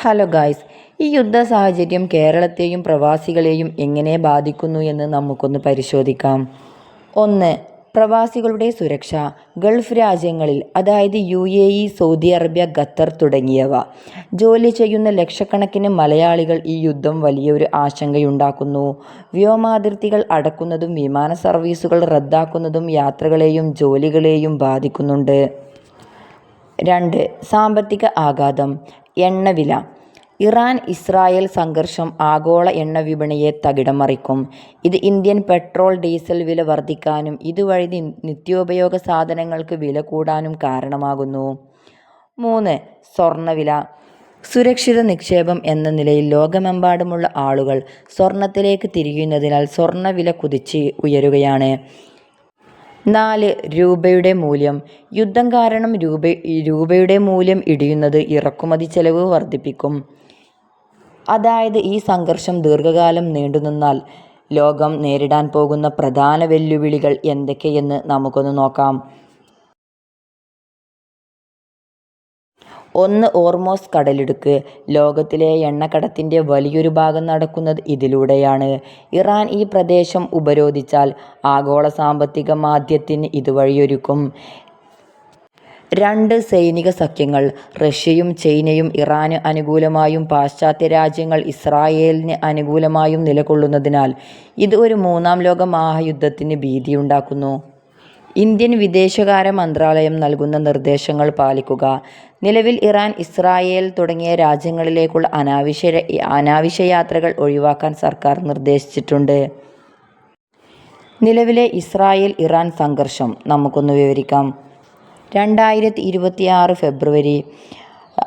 Hello guys, ഈ യുദ്ധ സാഹചര്യം കേരളത്തെയും പ്രവാസികളെയും എങ്ങനെ ബാധിക്കുന്നു എന്ന് നമുക്കൊന്ന് പരിശോധിക്കാം. 1. പ്രവാസികളുടെ സുരക്ഷ. ഗൾഫ് രാജ്യങ്ങളിൽ, അതായത് UAE, സൗദി അറേബ്യ, ഖത്തർ തുടങ്ങിയവ ജോലി ചെയ്യുന്ന ലക്ഷക്കണക്കിന് മലയാളികൾ ഈ യുദ്ധം വലിയൊരു ആശങ്കയുണ്ടാക്കുന്നു. വ്യോമാതിർത്തികൾ അടക്കുന്നതും വിമാന സർവീസുകൾ റദ്ദാക്കുന്നതും യാത്രകളെയും ജോലികളെയും ബാധിക്കുന്നുണ്ട്. 2. സാമ്പത്തിക ആഘാതം. എണ്ണവില. ഇറാൻ-ഇസ്രായേൽ സംഘർഷം ആഗോള എണ്ണ വിപണിയെ തകിടം മറിക്കും. ഇത് ഇന്ത്യൻ പെട്രോൾ, ഡീസൽ വില വർദ്ധിക്കാനും ഇതുവഴി നിത്യോപയോഗ സാധനങ്ങൾക്ക് വില കൂടാനും കാരണമാകുന്നു. 3. സ്വർണ്ണവില. സുരക്ഷിത നിക്ഷേപം എന്ന നിലയിൽ ലോകമെമ്പാടുമുള്ള ആളുകൾ സ്വർണ്ണത്തിലേക്ക് തിരിയുന്നതിനാൽ സ്വർണ്ണവില കുതിച്ച് ഉയരുകയാണ്. 4. രൂപയുടെ മൂല്യം. യുദ്ധം കാരണം രൂപയുടെ മൂല്യം ഇടിയുന്നത് ഇറക്കുമതി ചെലവ് വർദ്ധിപ്പിക്കും. അതായത് ഈ സംഘർഷം ദീർഘകാലം നീണ്ടുനിന്നാൽ ലോകം നേരിടാൻ പോകുന്ന പ്രധാന വെല്ലുവിളികൾ എന്തൊക്കെയെന്ന് നമുക്കൊന്ന് നോക്കാം. 1. ഹോർമൂസ് കടലിടുക്ക്. ലോകത്തിലെ എണ്ണക്കടത്തിൻ്റെ വലിയൊരു ഭാഗം നടക്കുന്നത് ഇതിലൂടെയാണ്. ഇറാൻ ഈ പ്രദേശം ഉപരോധിച്ചാൽ ആഗോള സാമ്പത്തിക മാന്ദ്യത്തിന് ഇത് വഴിയൊരുക്കും. 2. സൈനിക സഖ്യങ്ങൾ. റഷ്യയും ചൈനയും ഇറാന് അനുകൂലമായും പാശ്ചാത്യ രാജ്യങ്ങൾ ഇസ്രായേലിന് അനുകൂലമായും നിലകൊള്ളുന്നതിനാൽ ഇത് ഒരു മൂന്നാം ലോക മഹായുദ്ധത്തിന് ഭീതിയുണ്ടാക്കുന്നു. ഇന്ത്യൻ വിദേശകാര്യ മന്ത്രാലയം നൽകുന്ന നിർദ്ദേശങ്ങൾ പാലിക്കുക. നിലവിൽ ഇറാൻ, ഇസ്രായേൽ തുടങ്ങിയ രാജ്യങ്ങളിലേക്കുള്ള അനാവശ്യ യാത്രകൾ ഒഴിവാക്കാൻ സർക്കാർ നിർദ്ദേശിച്ചിട്ടുണ്ട്. നിലവിലെ ഇസ്രായേൽ-ഇറാൻ സംഘർഷം നമുക്കൊന്ന് വിവരിക്കാം. 2026 ഫെബ്രുവരി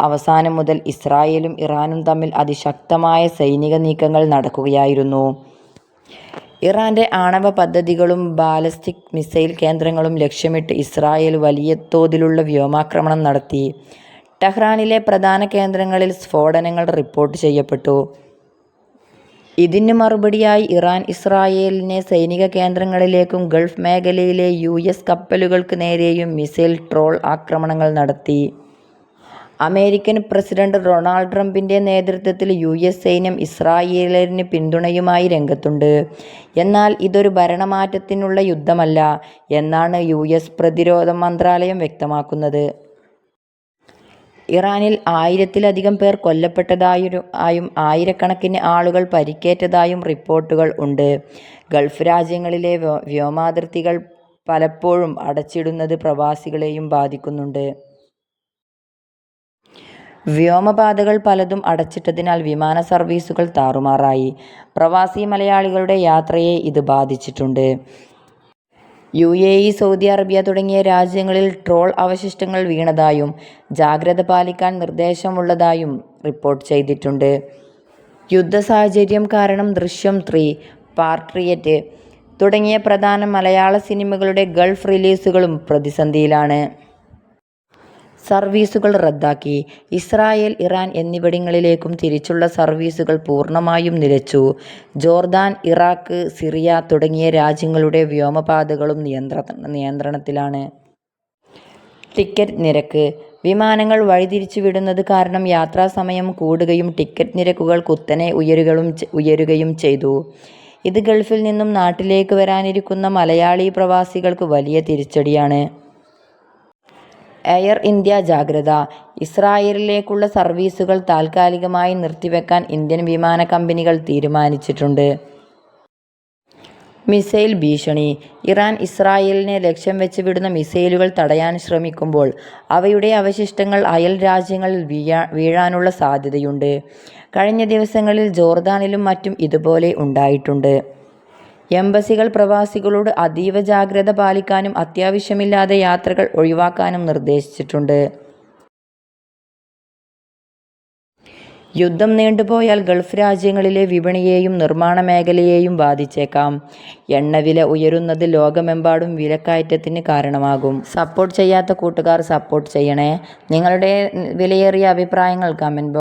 അവസാനം മുതൽ ഇസ്രായേലും ഇറാനും തമ്മിൽ അതിശക്തമായ സൈനിക നീക്കങ്ങൾ നടക്കുകയായിരുന്നു. ഇറാന്റെ ആണവ പദ്ധതികളും ബാലിസ്റ്റിക് മിസൈൽ കേന്ദ്രങ്ങളും ലക്ഷ്യമിട്ട് ഇസ്രായേൽ വലിയ തോതിലുള്ള വ്യോമാക്രമണം നടത്തി. ടെഹ്റാനിലെ പ്രധാന കേന്ദ്രങ്ങളിൽ സ്ഫോടനങ്ങൾ റിപ്പോർട്ട് ചെയ്യപ്പെട്ടു. ഇതിന് മറുപടിയായി ഇറാൻ ഇസ്രായേലിലെ സൈനിക കേന്ദ്രങ്ങളിലേക്കും ഗൾഫ് മേഖലയിലെ US കപ്പലുകൾക്ക് നേരെയും മിസൈൽ ട്രോൾ ആക്രമണങ്ങൾ നടത്തി. അമേരിക്കൻ പ്രസിഡന്റ് ഡൊണാൾഡ് ട്രംപിൻ്റെ നേതൃത്വത്തിൽ US സൈന്യം ഇസ്രായേലിന് പിന്തുണയുമായി രംഗത്തുണ്ട്. എന്നാൽ ഇതൊരു ഭരണമാറ്റത്തിനുള്ള യുദ്ധമല്ല എന്നാണ് US പ്രതിരോധ മന്ത്രാലയം വ്യക്തമാക്കുന്നത്. ഇറാനിൽ 1000-ലധികം പേർ കൊല്ലപ്പെട്ടതായും ആയിരക്കണക്കിന് ആളുകൾ പരിക്കേറ്റതായും റിപ്പോർട്ടുകൾ ഉണ്ട്. ഗൾഫ് രാജ്യങ്ങളിലെ വ്യോമാതിർത്തികൾ പലപ്പോഴും അടച്ചിടുന്നത് പ്രവാസികളെയും ബാധിക്കുന്നുണ്ട്. വ്യോമപാതകൾ പലതും അടച്ചിട്ടതിനാൽ വിമാന സർവീസുകൾ താറുമാറായി. പ്രവാസി മലയാളികളുടെ യാത്രയെ ഇത് ബാധിച്ചിട്ടുണ്ട്. UAE, സൗദി അറേബ്യ തുടങ്ങിയ രാജ്യങ്ങളിൽ ട്രോൾ അവശിഷ്ടങ്ങൾ വീണതായും ജാഗ്രത പാലിക്കാൻ നിർദ്ദേശമുള്ളതായും റിപ്പോർട്ട് ചെയ്തിട്ടുണ്ട്. യുദ്ധ സാഹചര്യം കാരണം ദൃശ്യം 3, പാട്രിയറ്റ് തുടങ്ങിയ പ്രധാന മലയാള സിനിമകളുടെ ഗൾഫ് റിലീസുകളും പ്രതിസന്ധിയിലാണ്. സർവീസുകൾ റദ്ദാക്കി. ഇസ്രായേൽ, ഇറാൻ എന്നിവിടങ്ങളിലേക്കും തിരിച്ചുള്ള സർവീസുകൾ പൂർണ്ണമായും നിലച്ചു. ജോർദാൻ, ഇറാഖ്, സിറിയ തുടങ്ങിയ രാജ്യങ്ങളുടെ വ്യോമപാതകളും നിയന്ത്രണത്തിലാണ്. ടിക്കറ്റ് നിരക്ക്. വിമാനങ്ങൾ വഴിതിരിച്ചുവിടുന്നത് കാരണം യാത്രാസമയം കൂടുകയും ടിക്കറ്റ് നിരക്കുകൾ കുത്തനെ ഉയരുകയും ചെയ്തു. ഇത് ഗൾഫിൽ നിന്നും നാട്ടിലേക്ക് വരാനിരിക്കുന്ന മലയാളി പ്രവാസികൾക്ക് വലിയ തിരിച്ചടിയാണ്. എയർ ഇന്ത്യ ജാഗ്രത. ഇസ്രായേലിലേക്കുള്ള സർവീസുകൾ താൽക്കാലികമായി നിർത്തിവെക്കാൻ ഇന്ത്യൻ വിമാന കമ്പനികൾ തീരുമാനിച്ചിട്ടുണ്ട്. മിസൈൽ ഭീഷണി. ഇറാൻ ഇസ്രായേലിനെ ലക്ഷ്യം വെച്ച് വിടുന്ന മിസൈലുകൾ തടയാൻ ശ്രമിക്കുമ്പോൾ അവയുടെ അവശിഷ്ടങ്ങൾ അയൽ രാജ്യങ്ങളിൽ വീഴാനുള്ള സാധ്യതയുണ്ട്. കഴിഞ്ഞ ദിവസങ്ങളിൽ ജോർദാനിലും മറ്റും ഇതുപോലെ ഉണ്ടായിട്ടുണ്ട്. എംബസികൾ പ്രവാസികളോട് അതീവ ജാഗ്രത പാലിക്കാനും അത്യാവശ്യമില്ലാതെ യാത്രകൾ ഒഴിവാക്കാനും നിർദ്ദേശിച്ചിട്ടുണ്ട്. യുദ്ധം നീണ്ടുപോയാൽ ഗൾഫ് രാജ്യങ്ങളിലെ വിപണിയെയും നിർമ്മാണ മേഖലയെയും ബാധിച്ചേക്കാം. എണ്ണവില ഉയരുന്നത് ലോകമെമ്പാടും വിലക്കയറ്റത്തിന് കാരണമാകും. സപ്പോർട്ട് ചെയ്യാത്ത കൂട്ടുകാർ സപ്പോർട്ട് ചെയ്യണേ. നിങ്ങളുടെ വിലയേറിയ അഭിപ്രായങ്ങൾ കമൻറ്റ്